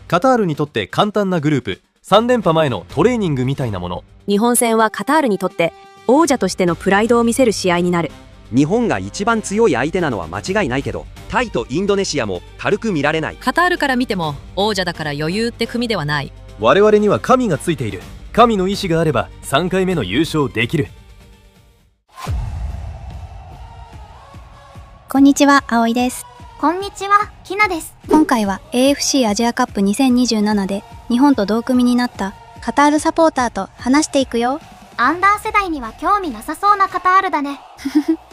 カタールにとって簡単なグループ、3連覇前のトレーニングみたいなもの。日本戦はカタールにとって王者としてのプライドを見せる試合になる。日本が一番強い相手なのは間違いないけど、タイとインドネシアも軽く見られない。カタールから見ても王者だから余裕って組ではない。我々には神がついている。神の意志があれば3回目の優勝できる。こんにちは、葵です。こんにちは、きなです。今回は AFC アジアカップ2027で日本と同組になったカタールサポーターと話していくよ。アンダー世代には興味なさそうなカタールだね。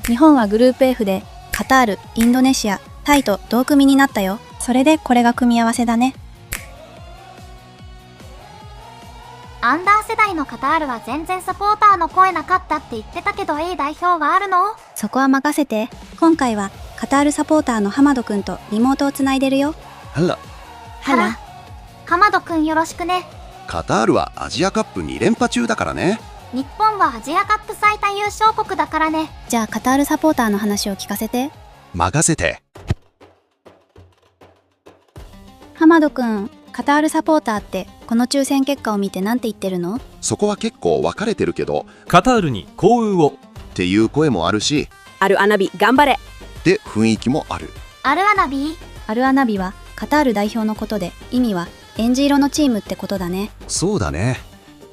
日本はグループ F でカタール、インドネシア、タイと同組になったよ。それでこれが組み合わせだね。アンダー世代のカタールは全然サポーターの声なかったって言ってたけど A 代表はあるの？そこは任せて。今回はカタールサポーターのハマドくんとリモートをつないでるよ。はら。ハマドくんよろしくね。カタールはアジアカップ2連覇中だからね。日本はアジアカップ最多優勝国だからね。じゃあカタールサポーターの話を聞かせて。任せて。ハマドくん、カタールサポーターってこの抽選結果を見て何て言ってるの？そこは結構分かれてるけど、カタールに幸運をっていう声もあるし、アルアナビ頑張れで雰囲気もある。アルアナビー？アルアナビはカタール代表のことで、意味はエンジ色のチームってことだね。そうだね。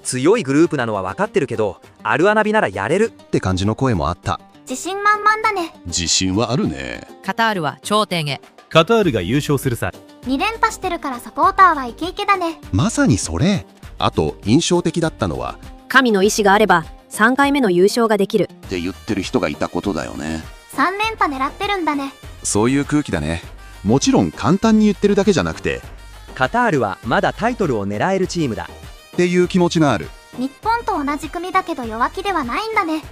強いグループなのは分かってるけど、アルアナビならやれるって感じの声もあった。自信満々だね。自信はあるね。カタールは頂点へ。カタールが優勝するさ。2連覇してるからサポーターはイケイケだね。まさにそれ。あと印象的だったのは、神の意志があれば3回目の優勝ができるって言ってる人がいたことだよね。3連覇狙ってるんだね。そういう空気だね。もちろん簡単に言ってるだけじゃなくて、カタールはまだタイトルを狙えるチームだっていう気持ちがある。日本と同じ組だけど弱気ではないんだね。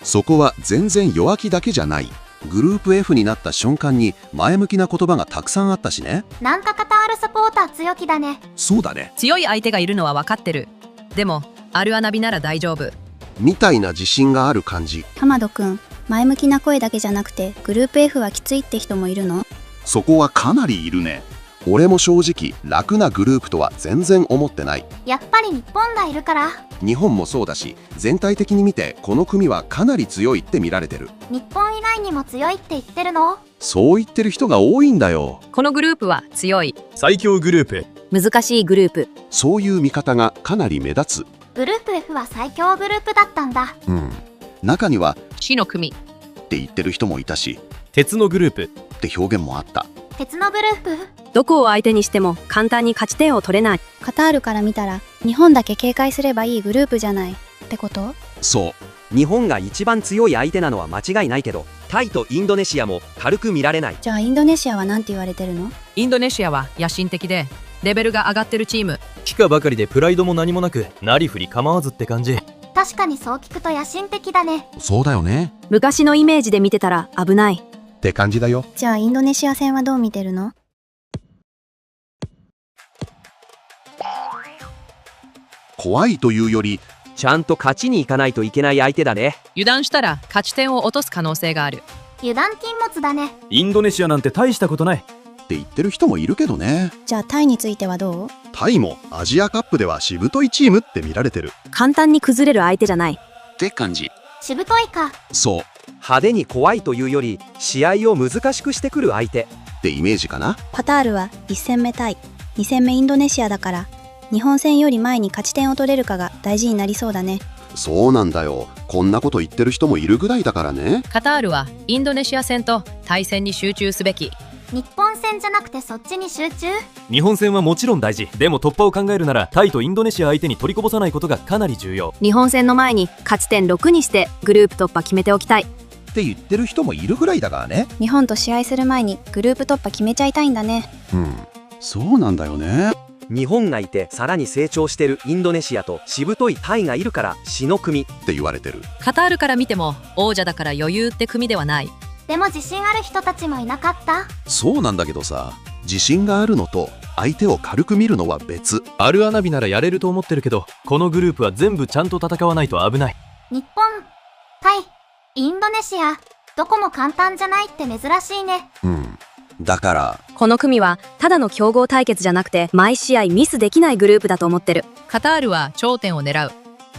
そこは全然弱気だけじゃない。グループ F になった瞬間に前向きな言葉がたくさんあったしね。なんかカタールサポーター強気だね。そうだね。強い相手がいるのは分かってる。でもアルアナビなら大丈夫みたいな自信がある感じ。ハマドくん、前向きな声だけじゃなくてグループ F はきついって人もいるの？そこはかなりいるね。俺も正直楽なグループとは全然思ってない。やっぱり日本がいるから。日本もそうだし、全体的に見てこの組はかなり強いって見られてる。日本以外にも強いって言ってるの？そう言ってる人が多いんだよ。このグループは強い。最強グループ。難しいグループ。そういう見方がかなり目立つ。グループ F は最強グループだったんだ。中には死の組って言ってる人もいたし、鉄のグループって表現もあった。鉄のグループ？どこを相手にしても簡単に勝ち点を取れない。カタールから見たら日本だけ警戒すればいいグループじゃないってこと？そう。日本が一番強い相手なのは間違いないけど、タイとインドネシアも軽く見られない。じゃあインドネシアは何て言われてるの？インドネシアは野心的でレベルが上がってるチーム。ピカばかりでプライドも何もなく、なりふり構わずって感じ。確かにそう聞くと野心的だね。そうだよね昔のイメージで見てたら危ないって感じだよ。じゃあインドネシア戦はどう見てるの？怖いというより、ちゃんと勝ちに行かないといけない相手だね。油断したら勝ち点を落とす可能性がある。油断禁物だね。インドネシアなんて大したことないって言ってる人もいるけどね。じゃあタイについてはどう？タイもアジアカップではしぶといチームって見られてる簡単に崩れる相手じゃないって感じ。しぶといか。そう派手に怖いというより、試合を難しくしてくる相手ってイメージかな。カタールは1戦目タイ、2戦目インドネシアだから、日本戦より前に勝ち点を取れるかが大事になりそうだね。そうなんだよ。こんなこと言ってる人もいるぐらいだからね。カタールはインドネシア戦とタイ戦に集中すべき。日本戦じゃなくてそっちに集中？日本戦はもちろん大事。でも突破を考えるならタイとインドネシア相手に取りこぼさないことがかなり重要。日本戦の前に勝ち点6にしてグループ突破決めておきたいって言ってる人もいるぐらいだからね。日本と試合する前にグループ突破決めちゃいたいんだね。そうなんだよね。日本がいてさらに成長してるインドネシアとしぶといタイがいるから死の組って言われてる。カタールから見ても王者だから余裕って組ではない。でも自信ある人たちもいなかった？そうなんだけどさ、自信があるのと相手を軽く見るのは別。アルアナビならやれると思ってるけど、このグループは全部ちゃんと戦わないと危ない。日本、タイ、インドネシア、どこも簡単じゃないって珍しいね。だからこの組はただの競合対決じゃなくて毎試合ミスできないグループだと思ってる。カタールは頂点を狙う。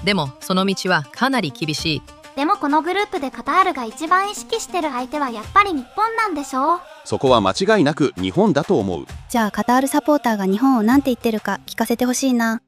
でもその道はかなり厳しい。でもこのグループでカタールが一番意識してる相手はやっぱり日本なんでしょう。そこは間違いなく日本だと思う。じゃあカタールサポーターが日本をなんて言ってるか聞かせてほしいな。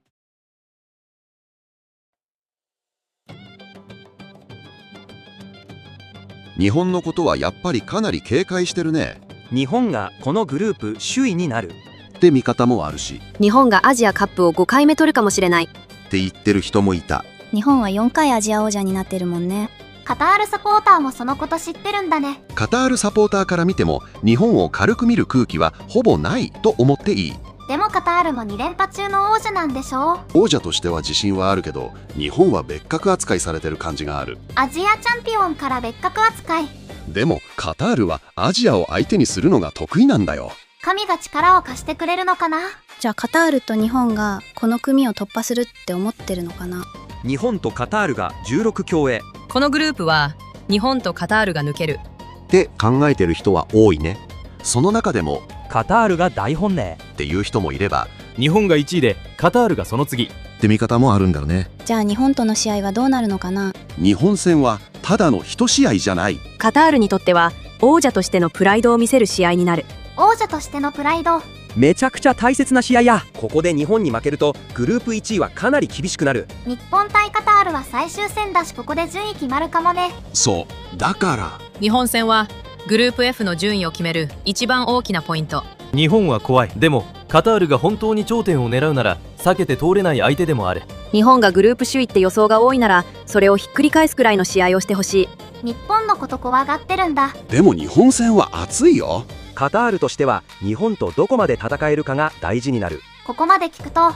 日本のことはやっぱりかなり警戒してるね日本がこのグループ首位になるって見方もあるし日本がアジアカップを5回目取るかもしれないって言ってる人もいた。日本は4回アジア王者になってるもんね。カタールサポーターもそのこと知ってるんだね。カタールサポーターから見ても日本を軽く見る空気はほぼないと思っていい。でもカタールも2連覇中の王者なんでしょう。王者としては自信はあるけど日本は別格扱いされてる感じがある。アジアチャンピオンから別格扱い。でもカタールはアジアを相手にするのが得意なんだよ。神が力を貸してくれるのかな。じゃあカタールと日本がこの組を突破するって思ってるのかな。日本とカタールが16強へこのグループは日本とカタールが抜けるって考えてる人は多いね。その中でもカタールが大本命っていう人もいれば日本が1位でカタールがその次って見方もあるんだよね。じゃあ日本との試合はどうなるのかな。日本戦はただの一試合じゃない。カタールにとっては王者としてのプライドを見せる試合になる。王者としてのプライド。めちゃくちゃ大切な試合や。ここで日本に負けるとグループ1位はかなり厳しくなる。日本対カタールは最終戦だしここで順位決まるかもね。そうだから日本戦はグループ F の順位を決める一番大きなポイント。日本は怖い。でもカタールが本当に頂点を狙うなら避けて通れない相手でもある。日本がグループ首位って予想が多いならそれをひっくり返すくらいの試合をしてほしい。日本のこと怖がってるんだ。でも日本戦は熱いよ。カタールとしては日本とどこまで戦えるかが大事になる。ここまで聞くと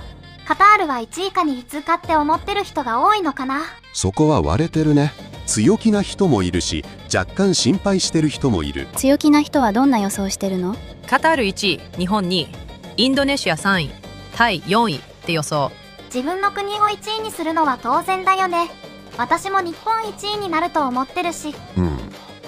カタールは1位か2位通過って思ってる人が多いのかな。そこは割れてるね。強気な人もいるし若干心配してる人もいる。強気な人はどんな予想してるの。カタール1位、日本2位、インドネシア3位、タイ4位って予想。自分の国を1位にするのは当然だよね。私も日本1位になると思ってるし。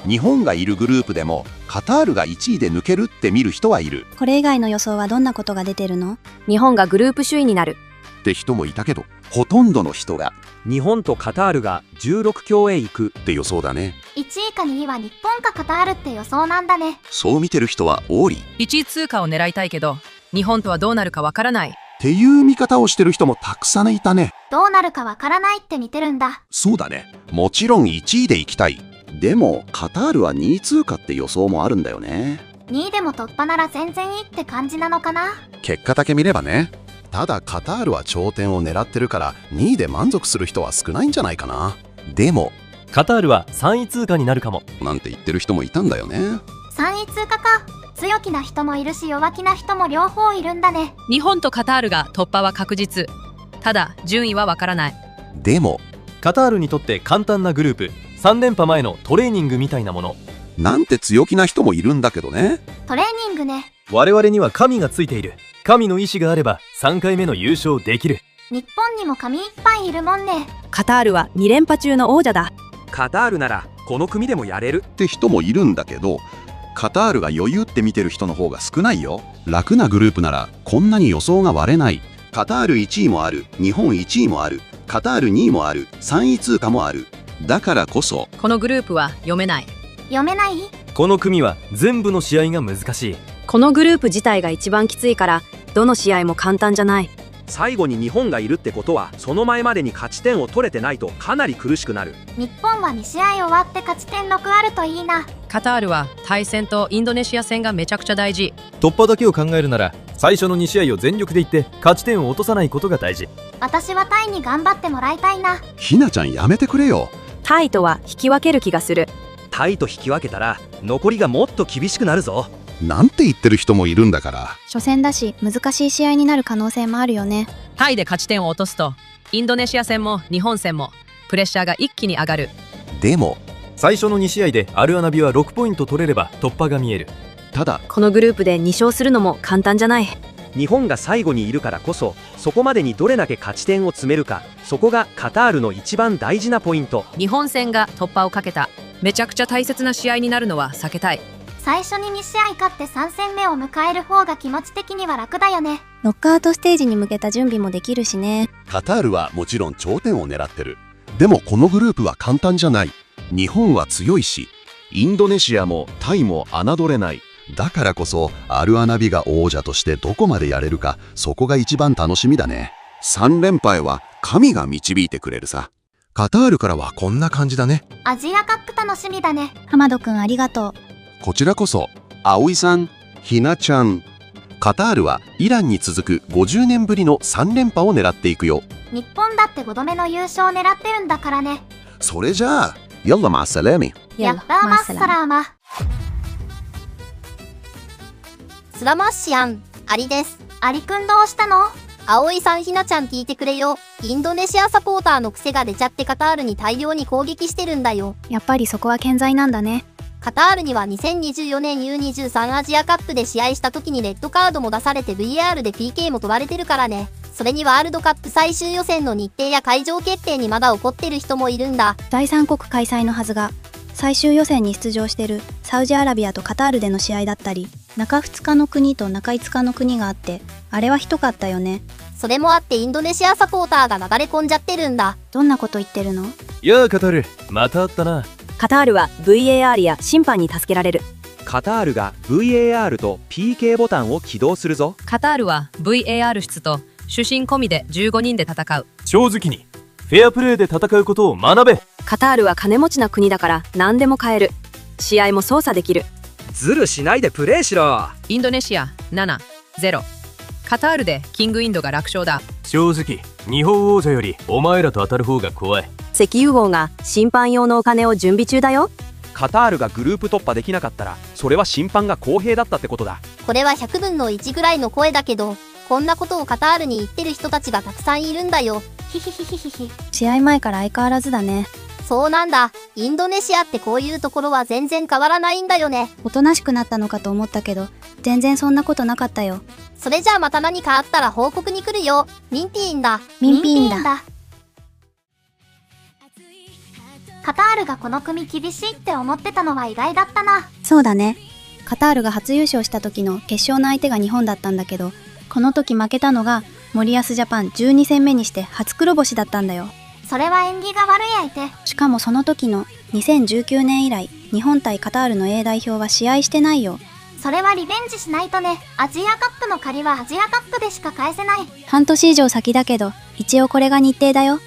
日本がいるグループでもカタールが1位で抜けるって見る人はいるこれ以外の予想はどんなことが出てるの。日本がグループ首位になるって人もいたけどほとんどの人が日本とカタールが16強へ行くって予想だね。1位か2位は日本かカタールって予想なんだね。そう見てる人は多い1位通過を狙いたいけど日本とはどうなるかわからない。っていう見方をしてる人もたくさんいたね。どうなるかわからないって見てるんだ。そうだね。もちろん1位で行きたい。でもカタールは2位通過って予想もあるんだよね。2位でも突破なら全然いいって感じなのかな。結果だけ見ればね。ただカタールは頂点を狙ってるから2位で満足する人は少ないんじゃないかな。でもカタールは3位通過になるかもなんて言ってる人もいたんだよね。3位通過か。強気な人もいるし弱気な人も両方いるんだね。日本とカタールが突破は確実。ただ順位はわからない。でもカタールにとって簡単なグループ3連覇前のトレーニングみたいなものなんて強気な人もいるんだけどね。トレーニングね。我々には神がついている。神の意志があれば3回目の優勝できる。日本にも神いっぱいいるもんね。カタールは2連覇中の王者だ。カタールならこの組でもやれるって人もいるんだけどカタールが余裕って見てる人の方が少ないよ。楽なグループならこんなに予想が割れない。カタール1位もある、日本1位もある、カタール2位もある、3位通過もある。だからこそこのグループは読めない。読めない。この組は全部の試合が難しい。このグループ自体が一番きついからどの試合も簡単じゃない。最後に日本がいるってことはその前までに勝ち点を取れてないとかなり苦しくなる。日本は2試合終わって勝ち点6あるといいな。カタールは対戦とインドネシア戦がめちゃくちゃ大事。突破だけを考えるなら最初の2試合を全力でいって勝ち点を落とさないことが大事。私はタイに頑張ってもらいたいな。ひなちゃんやめてくれよ。タイとは引き分ける気がする。タイと引き分けたら残りがもっと厳しくなるぞ。なんて言ってる人もいるんだから。初戦だし難しい試合になる可能性もあるよね。タイで勝ち点を落とすとインドネシア戦も日本戦もプレッシャーが一気に上がる。でも最初の2試合でアルアナビは6ポイント取れれば突破が見える。ただこのグループで2勝するのも簡単じゃない。日本が最後にいるからこそそこまでにどれだけ勝ち点を詰めるか、そこがカタールの一番大事なポイント。日本戦が突破をかけためちゃくちゃ大切な試合になるのは避けたい。最初に2試合勝って3戦目を迎える方が気持ち的には楽だよね。ノックアウトステージに向けた準備もできるしね。カタールはもちろん頂点を狙ってる。でもこのグループは簡単じゃない。日本は強いし、インドネシアもタイも侮れない。だからこそアルアナビが王者としてどこまでやれるか、そこが一番楽しみだね。3連敗は神が導いてくれるさ。カタールからはこんな感じだね。アジアカップ楽しみだね。浜戸くんありがとう。こちらこそ。葵さん、ひなちゃん。カタールはイランに続く50年ぶりの3連覇を狙っていくよ。日本だって5度目の優勝を狙ってるんだからね。それじゃあ、ヤッラマッサラミ。やったーマッサラーマ。スラマッシアン、アリです。アリくんどうしたの？葵さんひなちゃん聞いてくれよ。インドネシアサポーターの癖が出ちゃってカタールに大量に攻撃してるんだよ。やっぱりそこは健在なんだね。カタールには2024年 U23 アジアカップで試合した時にレッドカードも出されて VAR で PK も取られてるからね。それにワールドカップ最終予選の日程や会場決定にまだ怒ってる人もいるんだ。第三国開催のはずが、最終予選に出場してるサウジアラビアとカタールでの試合だったり、中2日の国と中5日の国があって、あれはひどかったよね。それもあってインドネシアサポーターがなだれ込んじゃってるんだ。どんなこと言ってるの？やあカタール、また会ったな。カタールは VAR や審判に助けられる。カタールが VAR と PK ボタンを起動するぞ。カタールは VAR 室と主審込みで15人で戦う。正直にフェアプレーで戦うことを学べ。カタールは金持ちな国だから何でも買える。試合も操作できる。ズルしないでプレーしろ。インドネシア7-0。カタールでキングインドが楽勝だ。正直日本王者よりお前らと当たる方が怖い。石油王が審判用のお金を準備中だよ。カタールがグループ突破できなかったら、それは審判が公平だったってことだ。これは100分の1ぐらいの声だけど、こんなことをカタールに言ってる人たちがたくさんいるんだよ。ヒヒヒヒヒヒ。試合前から相変わらずだね。そうなんだ。インドネシアってこういうところは全然変わらないんだよね。おとなしくなったのかと思ったけど、全然そんなことなかったよ。それじゃあまた何かあったら報告に来るよ。ミンピーンだ。ミンピーンだ。カタールがこの組厳しいって思ってたのは意外だったな。そうだね。カタールが初優勝した時の決勝の相手が日本だったんだけど、この時負けたのが森保ジャパン12戦目にして初黒星だったんだよ。それは縁起が悪い相手。しかもその時の2019年以来、日本対カタールの A 代表は試合してないよ。それはリベンジしないとね。アジアカップの借りはアジアカップでしか返せない。半年以上先だけど、一応これが日程だよ。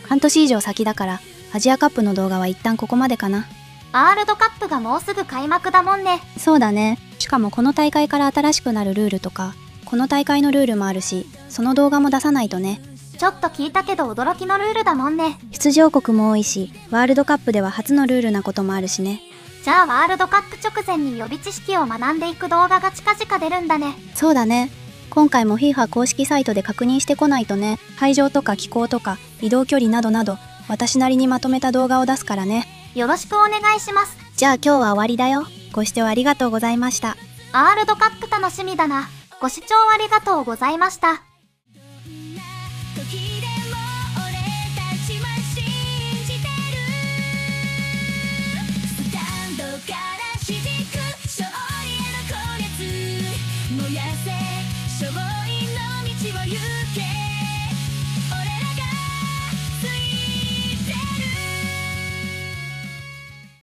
半年以上先だから、アジアカップの動画は一旦ここまでかな。ワールドカップがもうすぐ開幕だもんね。そうだね。しかもこの大会から新しくなるルールとか、この大会のルールもあるし、その動画も出さないとね。ちょっと聞いたけど驚きのルールだもんね。出場国も多いし、ワールドカップでは初のルールなこともあるしね。じゃあワールドカップ直前に予備知識を学んでいく動画が近々出るんだね。そうだね。今回も FIFA 公式サイトで確認してこないとね。会場とか気候とか移動距離などなど、私なりにまとめた動画を出すからね。よろしくお願いします。じゃあ今日は終わりだよ。ご視聴ありがとうございました。ワールドカップ楽しみだな。ご視聴ありがとうございました。